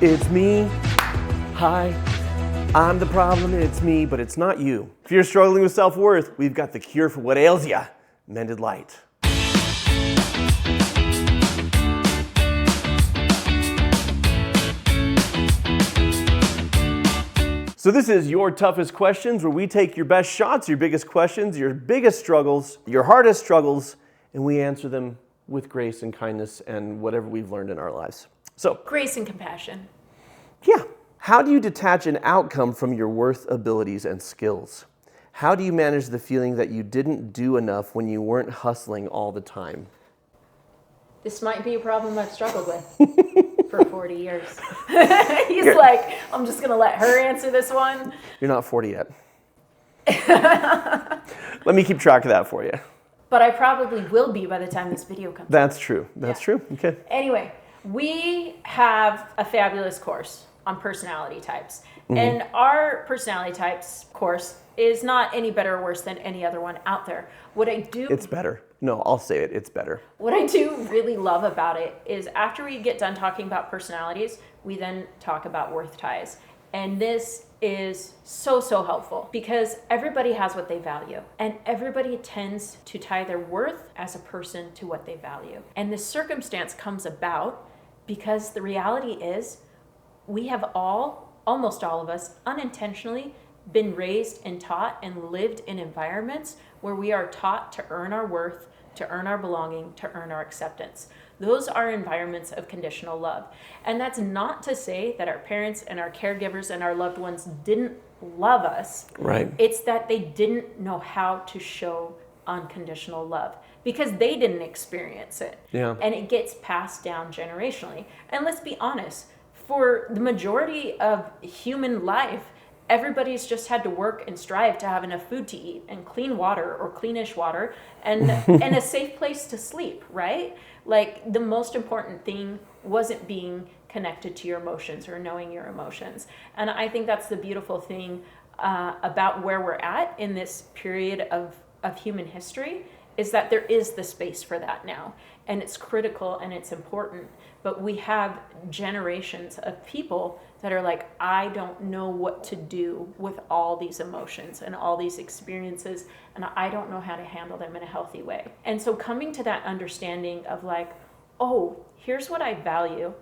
It's me. Hi. I'm the problem, it's me, but it's not you. If you're struggling with self-worth, we've got the cure for what ails ya. Mended Light. So this is Your Toughest Questions, where we take your best shots, your biggest questions, your biggest struggles, your hardest struggles, and we answer them with grace and kindness and whatever we've learned in our lives. So, grace and compassion. Yeah. How do you detach an outcome from your worth, abilities, and skills? How do you manage the feeling that you didn't do enough when you weren't hustling all the time? This might be a problem I've struggled with for 40 years. He's like, I'm just going to let her answer this one. You're not 40 yet. Let me keep track of that for you. But I probably will be by the time this video comes out. That's true. That's true. Okay. Anyway, we have a fabulous course on personality types. Mm-hmm. And our personality types course is not any better or worse than any other one out there. It's better. No, I'll say it. It's better. What I do really love about it is after we get done talking about personalities, we then talk about worth ties. And this is so helpful because everybody has what they value and everybody tends to tie their worth as a person to what they value. And this circumstance comes about because the reality is we have almost all of us, unintentionally been raised and taught and lived in environments where we are taught to earn our worth, to earn our belonging, to earn our acceptance. Those are environments of conditional love. And that's not to say that our parents and our caregivers and our loved ones didn't love us. Right. It's that they didn't know how to show unconditional love because they didn't experience it. Yeah. And it gets passed down generationally. And let's be honest, for the majority of human life, everybody's just had to work and strive to have enough food to eat and clean water or cleanish water and a safe place to sleep, right? Like the most important thing wasn't being connected to your emotions or knowing your emotions. And I think that's the beautiful thing about where we're at in this period of human history is that there is the space for that now. And it's critical and it's important. But we have generations of people that are like, I don't know what to do with all these emotions and all these experiences, and I don't know how to handle them in a healthy way. And so coming to that understanding of like, oh, here's what I value,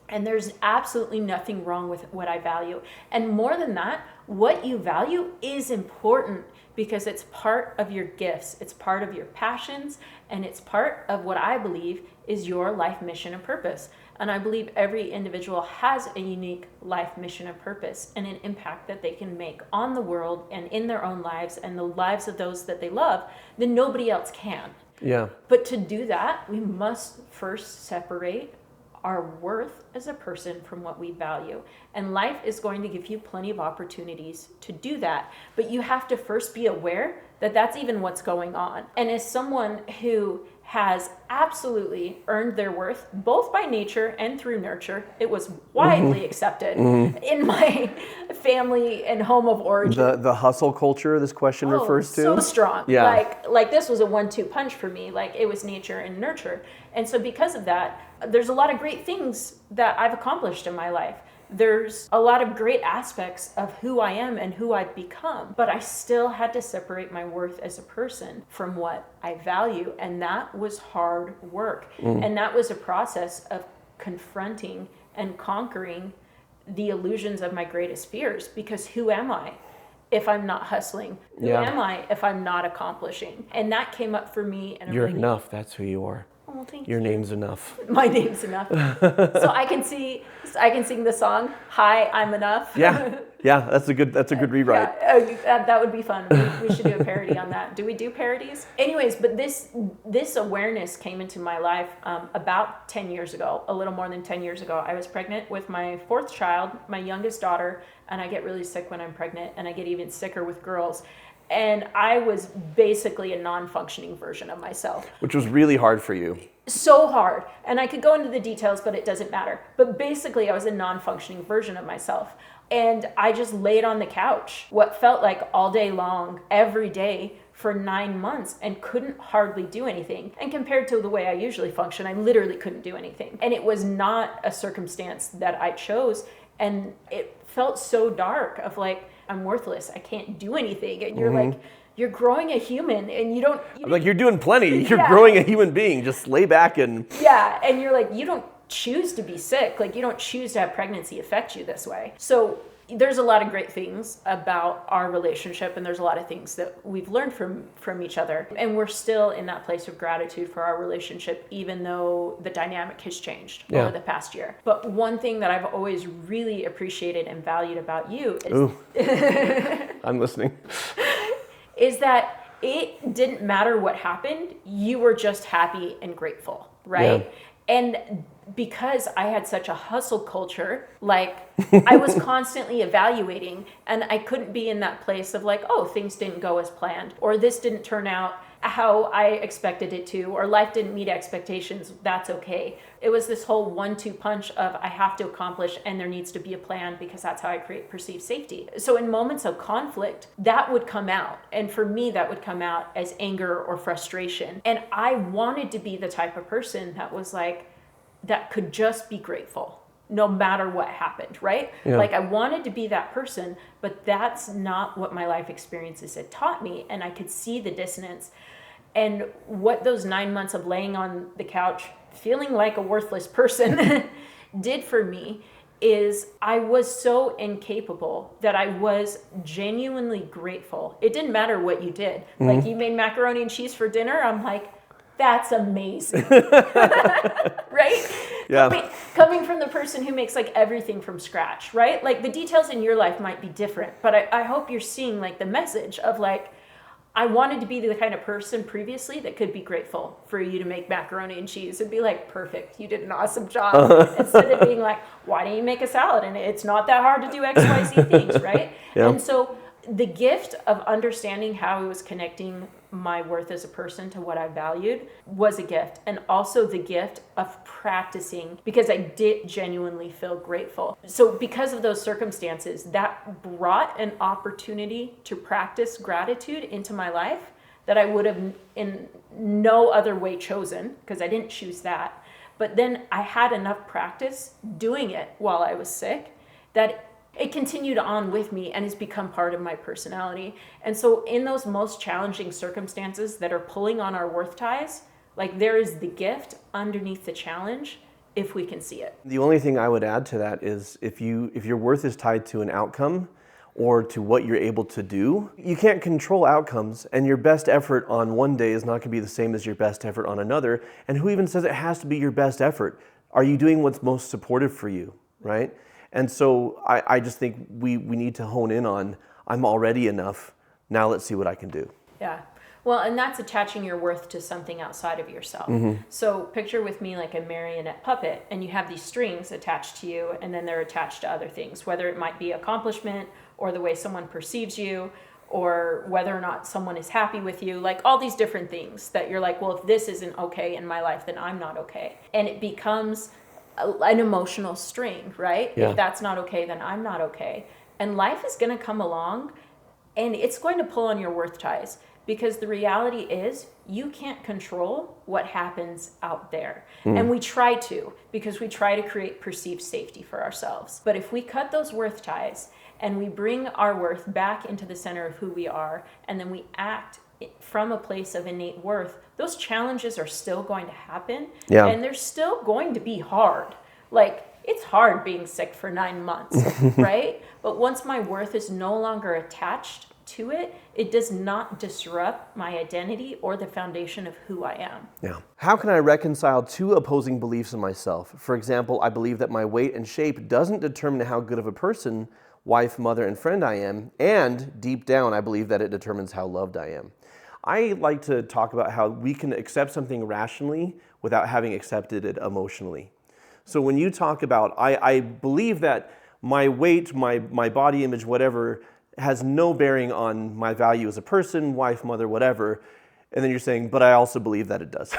and there's absolutely nothing wrong with what I value. And more than that, what you value is important because it's part of your gifts, it's part of your passions, and it's part of what I believe is your life mission and purpose. And I believe every individual has a unique life mission and purpose and an impact that they can make on the world and in their own lives and the lives of those that they love that nobody else can. Yeah. But to do that, we must first separate our worth as a person from what we value. And life is going to give you plenty of opportunities to do that. But you have to first be aware that that's even what's going on. And as someone who has absolutely earned their worth, both by nature and through nurture, it was widely accepted in my family and home of origin. The hustle culture this question refers to? So strong. Yeah. Like this was a 1-2 punch for me. Like it was nature and nurture. And so because of that, there's a lot of great things that I've accomplished in my life. There's a lot of great aspects of who I am and who I've become, but I still had to separate my worth as a person from what I value. And that was hard work. And that was a process of confronting and conquering the illusions of my greatest fears, because who am I if I'm not hustling? Who am I if I'm not accomplishing? And that came up for me. You're enough. That's who you are. Oh, thank Your you. name's enough. My name's enough. So I can sing the song, Hi, I'm Enough. Yeah, that's a good rewrite. Yeah, that would be fun. We should do a parody on that. Do we do parodies? Anyways, but this awareness came into my life about 10 years ago, a little more than 10 years ago. I was pregnant with my 4th child, my youngest daughter, and I get really sick when I'm pregnant, and I get even sicker with girls. And I was basically a non-functioning version of myself. Which was really hard for you. So hard. And I could go into the details, but it doesn't matter. But basically, I was a non-functioning version of myself. And I just laid on the couch, what felt like all day long, every day, for 9 months and couldn't hardly do anything. And compared to the way I usually function, I literally couldn't do anything. And it was not a circumstance that I chose. And it felt so dark of like, I'm worthless. I can't do anything. And you're like, you're growing a human and you don't... like, you're doing plenty. You're growing a human being. Just lay back and... Yeah, and you're like, you don't choose to be sick. Like, you don't choose to have pregnancy affect you this way. So there's a lot of great things about our relationship, and there's a lot of things that we've learned from each other. And we're still in that place of gratitude for our relationship, even though the dynamic has changed over the past year. But one thing that I've always really appreciated and valued about you is... I'm listening. is that it didn't matter what happened, you were just happy and grateful, right? Yeah. And because I had such a hustle culture, like I was constantly evaluating, and I couldn't be in that place of like, oh, things didn't go as planned, or this didn't turn out how I expected it to, or life didn't meet expectations, that's okay. It was this whole 1-2 punch of I have to accomplish and there needs to be a plan because that's how I create perceived safety. So in moments of conflict, that would come out. And for me, that would come out as anger or frustration. And I wanted to be the type of person that was like, that could just be grateful no matter what happened, right? Yeah. Like I wanted to be that person, but that's not what my life experiences had taught me. And I could see the dissonance. And what those 9 months of laying on the couch, feeling like a worthless person did for me is I was so incapable that I was genuinely grateful. It didn't matter what you did. Like you made macaroni and cheese for dinner. I'm like, that's amazing. Right? Yeah. Coming from the person who makes like everything from scratch, right? Like the details in your life might be different, but I hope you're seeing like the message of like, I wanted to be the kind of person previously that could be grateful for you to make macaroni and cheese and be like, perfect, you did an awesome job. Instead of being like, why don't you make a salad? And it's not that hard to do X, Y, Z things, right? Yeah. And so the gift of understanding how I was connecting my worth as a person to what I valued was a gift. And also the gift of practicing because I did genuinely feel grateful. So because of those circumstances, that brought an opportunity to practice gratitude into my life that I would have in no other way chosen because I didn't choose that. But then I had enough practice doing it while I was sick that it continued on with me and has become part of my personality. And so in those most challenging circumstances that are pulling on our worth ties, like there is the gift underneath the challenge if we can see it. The only thing I would add to that is if your worth is tied to an outcome or to what you're able to do, you can't control outcomes, and your best effort on one day is not gonna be the same as your best effort on another. And who even says it has to be your best effort? Are you doing what's most supportive for you, right? And so I just think we need to hone in on, I'm already enough, now let's see what I can do. Yeah. Well, and that's attaching your worth to something outside of yourself. So picture with me like a marionette puppet, and you have these strings attached to you, and then they're attached to other things, whether it might be accomplishment or the way someone perceives you, or whether or not someone is happy with you, like all these different things that you're like, well, if this isn't okay in my life, then I'm not okay. And it becomes an emotional string, right? Yeah. If that's not okay, then I'm not okay. And life is going to come along and it's going to pull on your worth ties because the reality is you can't control what happens out there. And we try to because we try to create perceived safety for ourselves. But if we cut those worth ties and we bring our worth back into the center of who we are and then we act from a place of innate worth, those challenges are still going to happen. Yeah. And they're still going to be hard. Like, it's hard being sick for 9 months, right? But once my worth is no longer attached to it, it does not disrupt my identity or the foundation of who I am. Yeah. How can I reconcile two opposing beliefs in myself? For example, I believe that my weight and shape doesn't determine how good of a person, wife, mother, and friend I am. And deep down, I believe that it determines how loved I am. I like to talk about how we can accept something rationally without having accepted it emotionally. So when you talk about, I believe that my weight, my body image, whatever, has no bearing on my value as a person, wife, mother, whatever, and then you're saying, but I also believe that it does.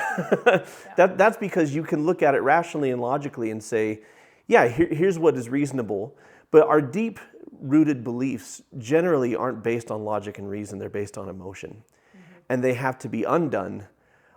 That's because you can look at it rationally and logically and say, yeah, here's what is reasonable, but our deep-rooted beliefs generally aren't based on logic and reason, they're based on emotion. and they have to be undone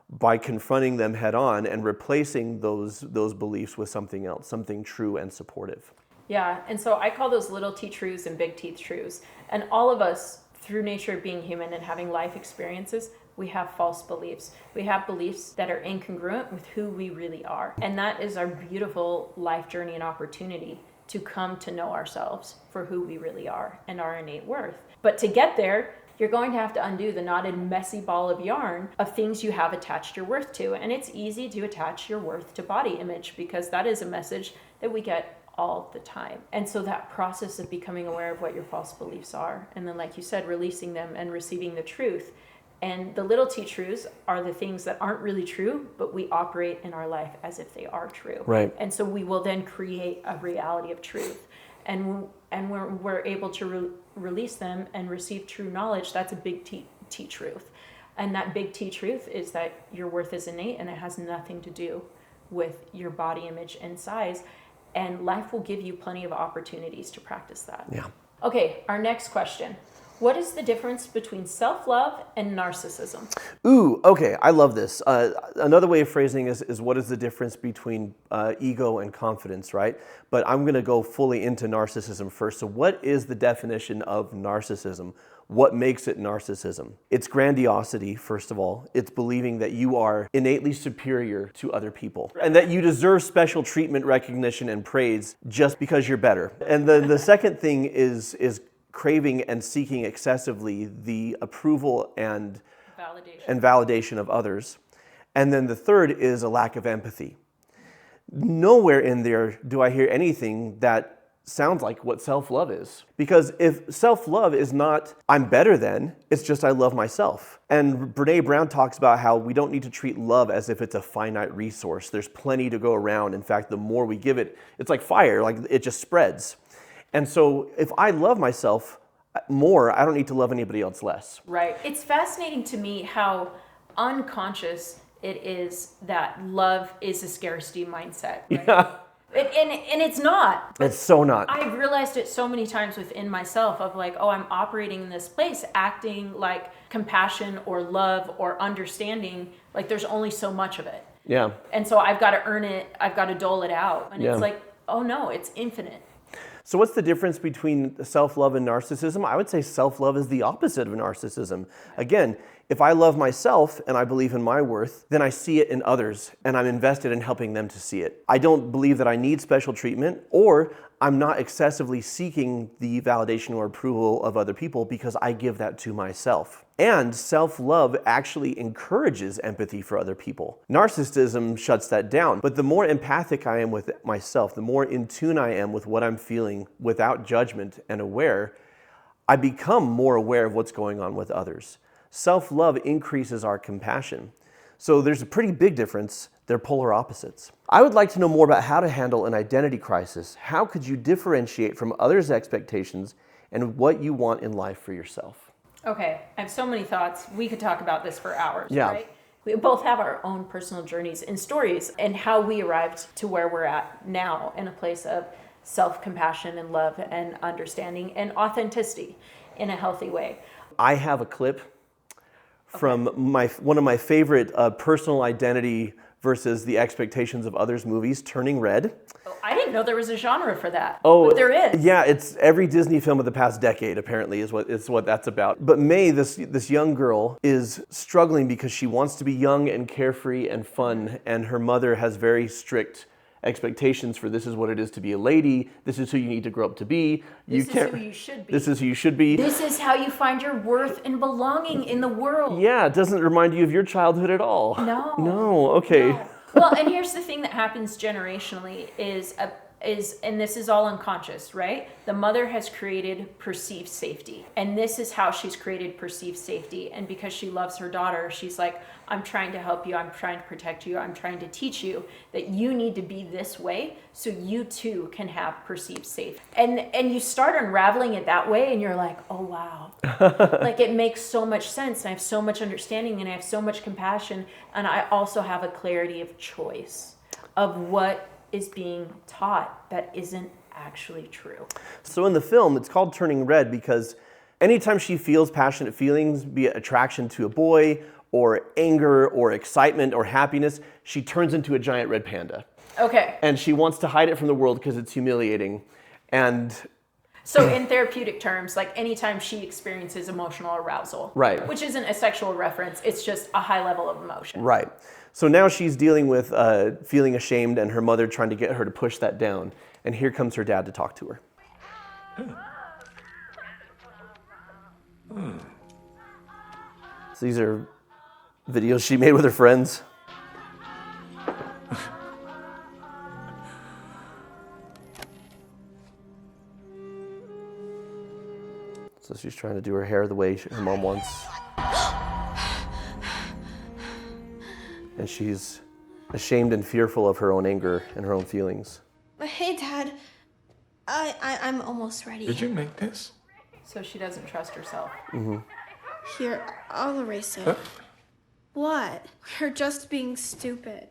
by confronting them head on and replacing those beliefs with something else, something true and supportive. Yeah, and so I call those little T truths and big T truths. And all of us, through nature of being human and having life experiences, we have false beliefs. We have beliefs that are incongruent with who we really are. And that is our beautiful life journey and opportunity to come to know ourselves for who we really are and our innate worth. But to get there, you're going to have to undo the knotted, messy ball of yarn of things you have attached your worth to. And it's easy to attach your worth to body image because that is a message that we get all the time. And so that process of becoming aware of what your false beliefs are, and then like you said, releasing them and receiving the truth. And the little T truths are the things that aren't really true, but we operate in our life as if they are true. Right. And so we will then create a reality of truth. And when we're able to release them and receive true knowledge, that's a big T truth. And that big T truth is that your worth is innate and it has nothing to do with your body image and size. And life will give you plenty of opportunities to practice that. Yeah. Okay, our next question. What is the difference between self-love and narcissism? Ooh, okay, I love this. Another way of phrasing is what is the difference between ego and confidence, right? But I'm going to go fully into narcissism first. So what is the definition of narcissism? What makes it narcissism? It's grandiosity, first of all. It's believing that you are innately superior to other people and that you deserve special treatment, recognition, and praise just because you're better. And the second thing is craving and seeking excessively the approval and validation of others. And then the third is a lack of empathy. Nowhere in there do I hear anything that sounds like what self-love is. Because if self-love is not, I'm better than, it's just I love myself. And Brene Brown talks about how we don't need to treat love as if it's a finite resource. There's plenty to go around. In fact, the more we give it, it's like fire, like it just spreads. And so if I love myself more, I don't need to love anybody else less. Right. It's fascinating to me how unconscious it is that love is a scarcity mindset. Right? Yeah. And it's not. It's so not. I've realized it so many times within myself of like, oh, I'm operating in this place, acting like compassion or love or understanding, like there's only so much of it. Yeah. And so I've got to earn it, I've got to dole it out. And Yeah. it's like, oh no, it's infinite. So what's the difference between self-love and narcissism? I would say self-love is the opposite of narcissism. Again, if I love myself and I believe in my worth, then I see it in others and I'm invested in helping them to see it. I don't believe that I need special treatment, or I'm not excessively seeking the validation or approval of other people because I give that to myself. And self-love actually encourages empathy for other people. Narcissism shuts that down. But the more empathic I am with myself, the more in tune I am with what I'm feeling without judgment and aware, I become more aware of what's going on with others. Self-love increases our compassion. So there's a pretty big difference. They're polar opposites. I would like to know more about how to handle an identity crisis. How could you differentiate from others' expectations and what you want in life for yourself? Okay, I have so many thoughts. We could talk about this for hours, Yeah. right? We both have our own personal journeys and stories and how we arrived to where we're at now in a place of self-compassion and love and understanding and authenticity in a healthy way. I have a clip from one of my favorite personal identity versus the expectations of others movies, Turning Red. Oh, I didn't know there was a genre for that. Oh, but there is. Yeah, it's every Disney film of the past decade, apparently, is what that's about. But May, this young girl, is struggling because she wants to be young and carefree and fun, and her mother has very strict expectations for this is what it is to be a lady, this is who you need to grow up to be. This is who you should be. This is who you should be. This is how you find your worth and belonging in the world. Yeah, it doesn't remind you of your childhood at all. No. No, okay. No. Well, and here's the thing that happens generationally is, and this is all unconscious, right? The mother has created perceived safety. And this is how she's created perceived safety. And because she loves her daughter, she's like, I'm trying to help you. I'm trying to protect you. I'm trying to teach you that you need to be this way so you too can have perceived safety. And you start unraveling it that way and you're like, oh, wow. Like it makes so much sense. And I have so much understanding and I have so much compassion. And I also have a clarity of choice of what is being taught that isn't actually true. So in the film, it's called Turning Red because Anytime she feels passionate feelings, be it attraction to a boy or anger or excitement or happiness, she turns into a giant red panda. Okay. And she wants to hide it from the world because it's humiliating. And so in therapeutic terms, like anytime she experiences emotional arousal, right, which isn't a sexual reference, it's just a high level of emotion. Right. So now she's dealing with feeling ashamed and her mother trying to get her to push that down. And here comes her dad to talk to her. So these are videos she made with her friends. So she's trying to do her hair the way her mom wants. And she's ashamed and fearful of her own anger and her own feelings. Hey, Dad. I'm almost ready. Did you make this? So she doesn't trust herself. Here, I'll erase it. What? We're just being stupid.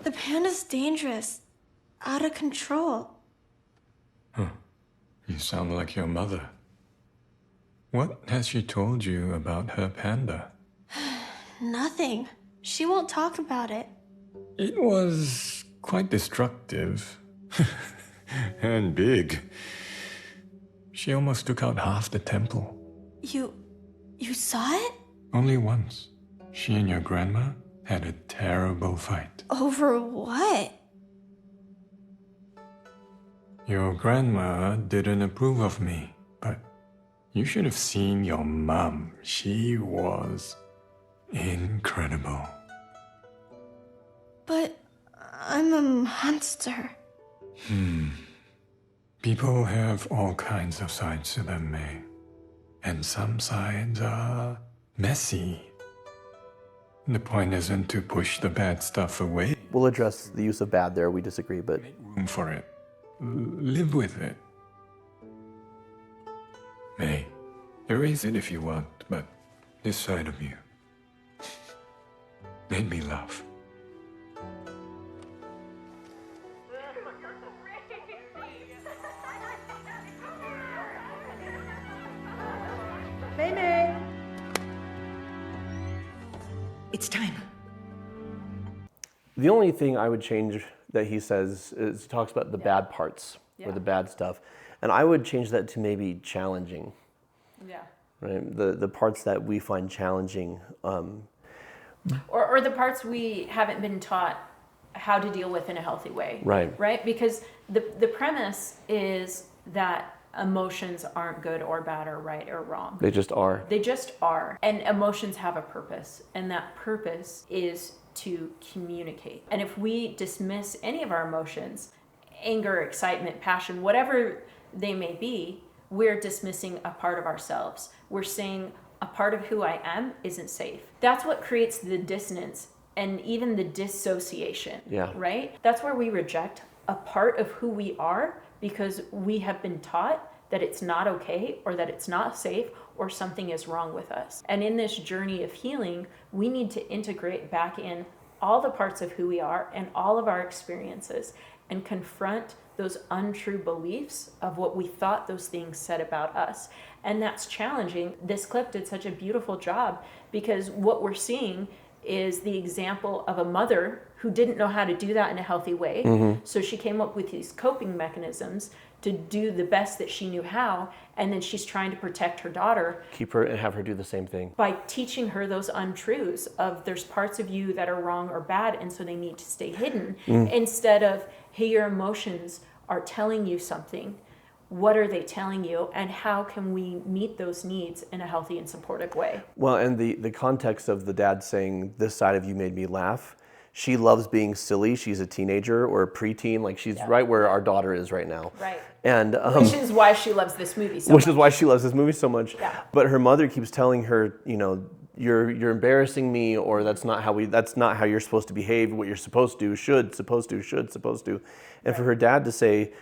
The panda's dangerous. Out of control. You sound like your mother. What has she told you about her panda? Nothing. She won't talk about it. It was quite destructive. And big. She almost took out half the temple. You saw it? Only once. She and your grandma had a terrible fight. Over what? Your grandma didn't approve of me, but you should have seen your mom. She was incredible. But I'm a monster. People have all kinds of sides to them, May. And some sides are messy. The point isn't to push the bad stuff away. We'll address the use of bad there. We disagree, but Make room for it. Live with it. May, erase it if you want, but this side of you made me laugh. It's time. the only thing I would change that he says is he talks about the bad parts or the bad stuff. And I would change that to maybe challenging. Yeah. Right? The parts that we find challenging. Or the parts we haven't been taught how to deal with in a healthy way. Right. Right? Because the premise is that emotions aren't good or bad or right or wrong. They just are. They just are. And emotions have a purpose. And that purpose is to communicate. And if we dismiss any of our emotions, anger, excitement, passion, whatever they may be, we're dismissing a part of ourselves. We're saying a part of who I am isn't safe. That's what creates the dissonance and even the dissociation. Yeah. Right? That's where we reject a part of who we are because we have been taught that it's not okay or that it's not safe or something is wrong with us. And in this journey of healing, we need to integrate back in all the parts of who we are and all of our experiences and confront those untrue beliefs of what we thought those things said about us. And that's challenging. This clip did such a beautiful job because what we're seeing is the example of a mother who didn't know how to do that in a healthy way. Mm-hmm. So she came up with these coping mechanisms to do the best that she knew how, and then she's trying to protect her daughter. Keep her and have her do the same thing. By teaching her those untruths of there's parts of you that are wrong or bad, and so they need to stay hidden, instead of, hey, your emotions are telling you something. What are they telling you, and how can we meet those needs in a healthy and supportive way? Well, and the context of the dad saying, this side of you made me laugh. She loves being silly. She's a teenager or a preteen. Like she's right where our daughter is right now. Right. And which is why she loves this movie so much. Which is why she loves this movie so much. Yeah. But her mother keeps telling her, you know, you're embarrassing me, or that's not how you're supposed to behave. What you're supposed to, should, supposed to. And for her dad to say,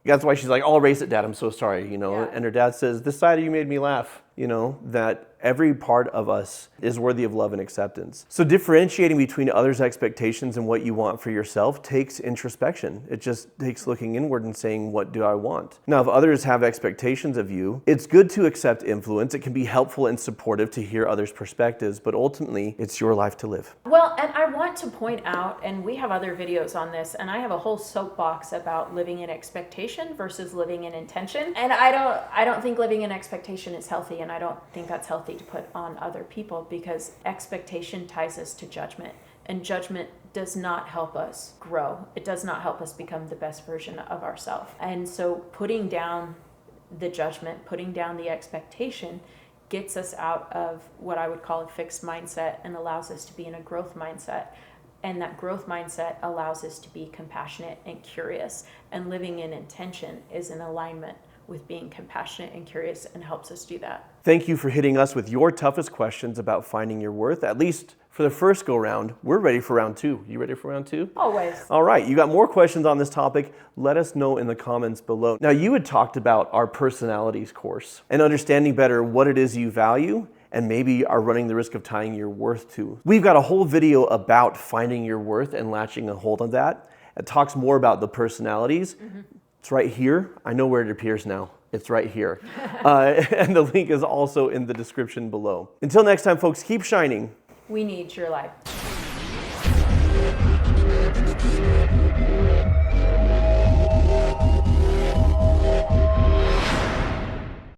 that's why she's like, I'll erase it, Dad. I'm so sorry, you know. Yeah. And her dad says, this side of you made me laugh. that every part of us is worthy of love and acceptance. So differentiating between others' expectations and what you want for yourself takes introspection. It just takes looking inward and saying, what do I want? Now, if others have expectations of you, it's good to accept influence. It can be helpful and supportive to hear others' perspectives, but ultimately, it's your life to live. Well, and I want to point out, and we have other videos on this, and I have a whole soapbox about living in expectation versus living in intention. And I don't think living in expectation is healthy, and I don't think that's healthy to put on other people, because expectation ties us to judgment, and judgment does not help us grow. It does not help us become the best version of ourselves. And so putting down the judgment, putting down the expectation gets us out of what I would call a fixed mindset and allows us to be in a growth mindset. And that growth mindset allows us to be compassionate and curious. And living in intention is in alignment with being compassionate and curious, and helps us do that. Thank you for hitting us with your toughest questions about finding your worth, at least for the first go round. We're ready for round 2. You ready for round 2? Always. All right, you got more questions on this topic? Let us know in the comments below. Now, you had talked about our personalities course and understanding better what it is you value and maybe are running the risk of tying your worth to. We've got a whole video about finding your worth and latching a hold of that. It talks more about the personalities. It's right here. I know where it appears now. It's right here. And the link is also in the description below. Until next time, folks, keep shining. We need your light.